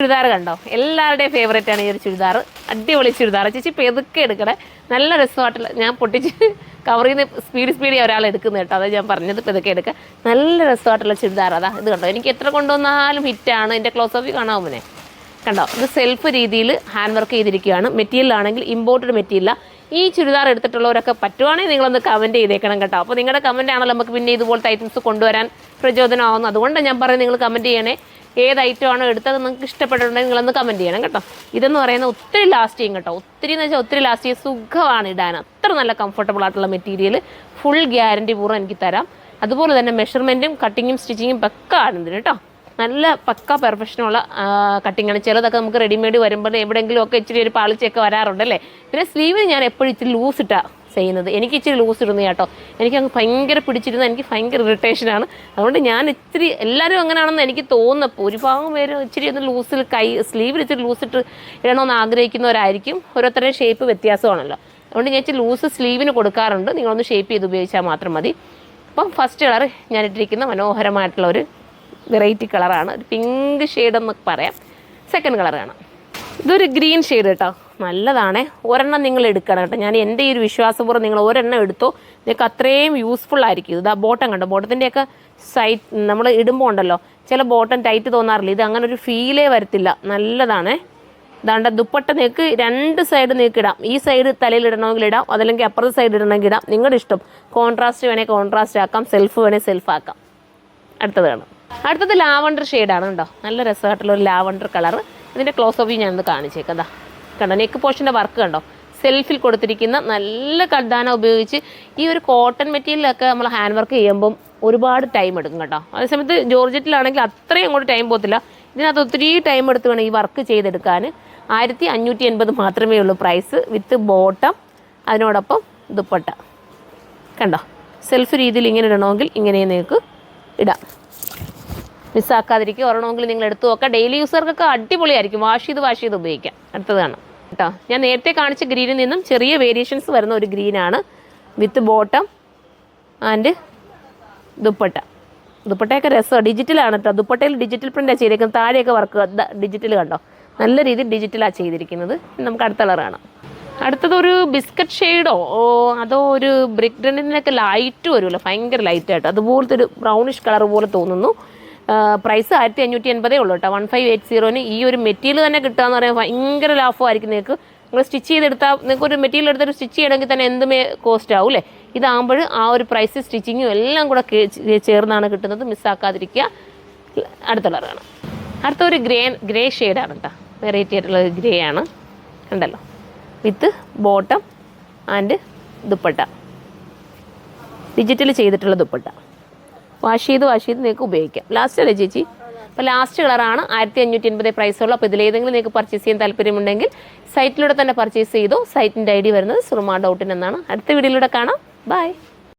ചുരിദാർ കണ്ടോ, എല്ലാവരുടെയും ഫേവറേറ്റ് ആണ് ഈ ഒരു ചുരിദാർ. അടിപൊളി ചുരിദാർ. ചേച്ചി പെതുക്കെ എടുക്കണേ, നല്ല രസമായിട്ടുള്ള. ഞാൻ പൊട്ടിച്ച് കവറിൽ നിന്ന് സ്പീഡി ഒരാൾ എടുക്കുന്നത് കേട്ടോ, അതായത് ഞാൻ പറഞ്ഞത് പെതുക്കെ എടുക്കുക. നല്ല രസമായിട്ടുള്ള ചുരിദാർ. അതാ ഇത് കണ്ടോ, എനിക്ക് എത്ര കൊണ്ടുവന്നാലും ഹിറ്റാണ്. എൻ്റെ ക്ലോസ് ഓഫ് കാണാവുന്നേ കണ്ടോ, ഇത് സെൽഫ് രീതിയിൽ ഹാൻഡ് വർക്ക് ചെയ്തിരിക്കുകയാണ്. മെറ്റീരിയലാണെങ്കിൽ ഇമ്പോർട്ടഡ് മെറ്റീരിയലാണ്. ഈ ചുരിദാർ എടുത്തിട്ടുള്ളവരൊക്കെ പറ്റുവാണെങ്കിൽ നിങ്ങളൊന്ന് കമൻറ്റ് ചെയ്തേക്കണം കേട്ടോ. അപ്പോൾ നിങ്ങളുടെ കമൻറ്റ് ആണല്ലോ നമുക്ക് പിന്നെ ഇതുപോലത്തെ ഐറ്റംസ് കൊണ്ടുവരാൻ പ്രചോദനമാകുന്നു. അതുകൊണ്ട് ഞാൻ പറയും നിങ്ങൾ കമൻറ്റ് ചെയ്യണേ. ഏത് ഐറ്റമാണോ എടുത്തത് നിങ്ങൾക്ക് ഇഷ്ടപ്പെട്ടിട്ടുണ്ടെങ്കിൽ നിങ്ങളൊന്ന് കമൻറ്റ് ചെയ്യണം കേട്ടോ. ഇതെന്ന് പറയുന്നത് ഒത്തിരി ലാസ്റ്റ് ചെയ്യും കേട്ടോ. ഒത്തിരി എന്ന് വെച്ചാൽ ഒത്തിരി ലാസ്റ്റ് ചെയ്യും. സുഖമാണ് ഇടാൻ. അത്ര നല്ല കംഫർട്ടബിൾ ആയിട്ടുള്ള മെറ്റീരിയൽ. ഫുൾ ഗ്യാരണ്ടി പൂർവ്വം എനിക്ക് തരാം. അതുപോലെ തന്നെ മെഷർമെൻറ്റും കട്ടിങ്ങും സ്റ്റിച്ചിങ്ങും പക്ക ആണ് ഇതിന് കേട്ടോ. നല്ല പക്ക പെർഫെക്ഷനുള്ള കട്ടിങ്ങാണ്. ചിലതൊക്കെ നമുക്ക് റെഡിമെയ്ഡ് വരുമ്പോൾ എവിടെയെങ്കിലും ഒക്കെ ഇച്ചിരി ഒരു പാളിച്ചൊക്കെ വരാറുണ്ടല്ലേ. പിന്നെ സ്ലീവിന് ഞാൻ എപ്പോഴും ഇച്ചിരി ലൂസ് ഇട്ടാണ് ചെയ്യുന്നത്. എനിക്ക് ഇച്ചിരി ലൂസ് ഇടുന്ന കേട്ടോ. എനിക്കങ്ങ് ഭയങ്കര പിടിച്ചിരുന്ന, എനിക്ക് ഭയങ്കര ഇറിറ്റേഷനാണ്. അതുകൊണ്ട് ഞാൻ ഇച്ചിരി, എല്ലാവരും അങ്ങനെയാണെന്ന് എനിക്ക് തോന്നുന്നപ്പോൾ ഒരുപാട് പേര് ഇച്ചിരി ഒന്ന് ലൂസിൽ സ്ലീവിൽ ഇച്ചിരി ലൂസിട്ട് ഇടണമെന്ന് ആഗ്രഹിക്കുന്നവരായിരിക്കും. ഓരോരുത്തരുടെയും ഷേപ്പ് വ്യത്യാസമാണല്ലോ. അതുകൊണ്ട് ഞാൻ ഇച്ചിരി ലൂസ് സ്ലീവിന് കൊടുക്കാറുണ്ട്. നിങ്ങളൊന്ന് ഷേപ്പ് ചെയ്ത് ഉപയോഗിച്ചാൽ മാത്രം മതി. അപ്പം ഫസ്റ്റ് കളർ ഞാൻ ഇട്ടിരിക്കുന്ന മനോഹരമായിട്ടുള്ള ഒരു വെറൈറ്റി കളറാണ്. ഒരു പിങ്ക് ഷെയ്ഡെന്നൊക്കെ പറയാം. സെക്കൻഡ് കളർ കാണാം. ഇതൊരു ഗ്രീൻ ഷെയ്ഡ് കേട്ടോ. നല്ലതാണേ. ഒരെണ്ണം നിങ്ങൾ എടുക്കണം കേട്ടോ. ഞാൻ എൻ്റെ ഈ ഒരു വിശ്വാസപൂർവ്വം നിങ്ങൾ ഒരെണ്ണം എടുത്തോ, നിങ്ങൾക്ക് അത്രയും യൂസ്ഫുൾ ആയിരിക്കും. ഇത് ആ ബോട്ടം കണ്ടോ, ബോട്ടത്തിൻ്റെയൊക്കെ സൈഡ് നമ്മൾ ഇടുമ്പോൾ ഉണ്ടല്ലോ ചില ബോട്ടം ടൈറ്റ് തോന്നാറില്ല. ഇത് അങ്ങനെ ഒരു ഫീലേ വരത്തില്ല. നല്ലതാണേ. ഇതാണ്ട് ദുപ്പട്ട നിങ്ങൾക്ക് രണ്ട് സൈഡ് നിങ്ങൾക്ക് ഇടാം. ഈ സൈഡ് തലയിൽ ഇടണമെങ്കിൽ ഇടാം, അതല്ലെങ്കിൽ അപ്പുറത്തെ സൈഡ് ഇടണമെങ്കിൽ ഇടാം. നിങ്ങളുടെ ഇഷ്ടം. കോൺട്രാസ്റ്റ് വേണേൽ കോൺട്രാസ്റ്റ് ആക്കാം, സെൽഫ് വേണേൽ സെൽഫ് ആക്കാം. അടുത്തത് കാണാം. അടുത്തത് ലാവണ്ടർ ഷെയ്ഡാണ് കേട്ടോ. നല്ല രസമായിട്ടുള്ള ഒരു ലാവണ്ടർ കളർ. ഇതിൻ്റെ ക്ലോസ് ഓഫ് ഞാനൊന്ന് കാണിച്ചേക്കാം. അതാ കണ്ടോ, നെക്ക് പോർഷൻ്റെ വർക്ക് കണ്ടോ, സെൽഫിൽ കൊടുത്തിരിക്കുന്ന നല്ല കൽദാന ഉപയോഗിച്ച്. ഈ ഒരു കോട്ടൺ മെറ്റീരിയലൊക്കെ നമ്മൾ ഹാൻഡ് വർക്ക് ചെയ്യുമ്പം ഒരുപാട് ടൈം എടുക്കും കേട്ടോ. അതേസമയത്ത് ജോർജറ്റിലാണെങ്കിൽ അത്രയും അങ്ങോട്ട് ടൈം പോകത്തില്ല. ഇതിനകത്ത് ഒത്തിരി ടൈം എടുത്ത് വേണം ഈ വർക്ക് ചെയ്തെടുക്കാൻ. 1580 മാത്രമേ ഉള്ളൂ പ്രൈസ്, വിത്ത് ബോട്ടം, അതിനോടൊപ്പം ദുപ്പട്ട. കണ്ടോ, സെൽഫ് രീതിയിൽ ഇങ്ങനെ ഇടണമെങ്കിൽ ഇങ്ങനെ നിങ്ങൾക്ക് ഇടാം. മിസ്സാക്കാതിരിക്കുക. ഒരെണ്ണമെങ്കിൽ നിങ്ങൾ എടുത്തു നോക്കാം. ഡെയിലി യൂസർക്കൊക്കെ അടിപൊളിയായിരിക്കും. വാഷ് ചെയ്ത് ഉപയോഗിക്കാം. അടുത്തതാണ് കേട്ടോ. ഞാൻ നേരത്തെ കാണിച്ച ഗ്രീനിൽ നിന്നും ചെറിയ വേരിയേഷൻസ് വരുന്ന ഒരു ഗ്രീനാണ്, വിത്ത് ബോട്ടം ആൻഡ് ദുപ്പട്ട. ദുപ്പട്ടയൊക്കെ രസമാണ്. ഡിജിറ്റലാണ് കേട്ടോ. ദുപ്പട്ടയിൽ ഡിജിറ്റൽ പ്രിൻ്റാണ് ചെയ്തിരിക്കുന്നത്. താഴെയൊക്കെ വർക്ക് ഡിജിറ്റൽ കണ്ടോ, നല്ല രീതിയിൽ ഡിജിറ്റലാണ് ചെയ്തിരിക്കുന്നത്. നമുക്ക് അടുത്ത കളർ കാണാം. അടുത്തതൊരു ബിസ്ക്കറ്റ് ഷെയ്ഡോ അതോ ഒരു ബ്രിക്ക് ഡെന്നിനൊക്കെ ലൈറ്റ് വരുമല്ലോ, ഭയങ്കര ലൈറ്റായിട്ട് അതുപോലത്തെ ഒരു ബ്രൗണിഷ് കളർ പോലെ തോന്നുന്നു. പ്രൈസ് 1580 ഉള്ളൂ കേട്ടോ. 1580 ഈ ഒരു മെറ്റീരിയൽ തന്നെ കിട്ടുകയെന്ന് പറയുമ്പോൾ ഭയങ്കര ലാഭമായിരിക്കും നിങ്ങൾക്ക്. നിങ്ങൾ സ്റ്റിച്ച് ചെയ്തെടുത്താൽ നിങ്ങൾക്ക് ഒരു മെറ്റീരിയൽ എടുത്തൊരു സ്റ്റിച്ച് ചെയ്യണമെങ്കിൽ തന്നെ എന്തുമേ കോസ്റ്റ് ആവും അല്ലേ. ഇതാകുമ്പോൾ ആ ഒരു പ്രൈസ് സ്റ്റിച്ചിങ്ങും എല്ലാം കൂടെ ചേർന്നാണ് കിട്ടുന്നത്. മിസ്സാക്കാതിരിക്കുക. അടുത്ത കളറാണ്. അടുത്ത ഒരു ഗ്രേ ഷെയ്ഡാണ് കേട്ടോ. വെറൈറ്റി ആയിട്ടുള്ള ഗ്രേ ആണ് ഉണ്ടല്ലോ, വിത്ത് ബോട്ടം ആൻഡ് ദുപ്പട്ട. ഡിജിറ്റൽ ചെയ്തിട്ടുള്ള ദുപ്പട്ട. വാഷ് ചെയ്ത് നിങ്ങൾക്ക് ഉപയോഗിക്കാം. ലാസ്റ്റ് അല്ലേ ചേച്ചി? അപ്പോൾ ലാസ്റ്റ് കളറാണ്. 1580 പ്രൈസുള്ളൂ. അപ്പോൾ ഇതിലേതെങ്കിലും നിങ്ങൾക്ക് പർച്ചേസ് ചെയ്യാൻ താല്പര്യമുണ്ടെങ്കിൽ സൈറ്റിലൂടെ തന്നെ പർച്ചേസ് ചെയ്തോ. സൈറ്റിൻ്റെ ID വരുന്നത് സുറുമ.in എന്നാണ്. അടുത്ത വീഡിയോയിലൂടെ കാണാം. ബൈ.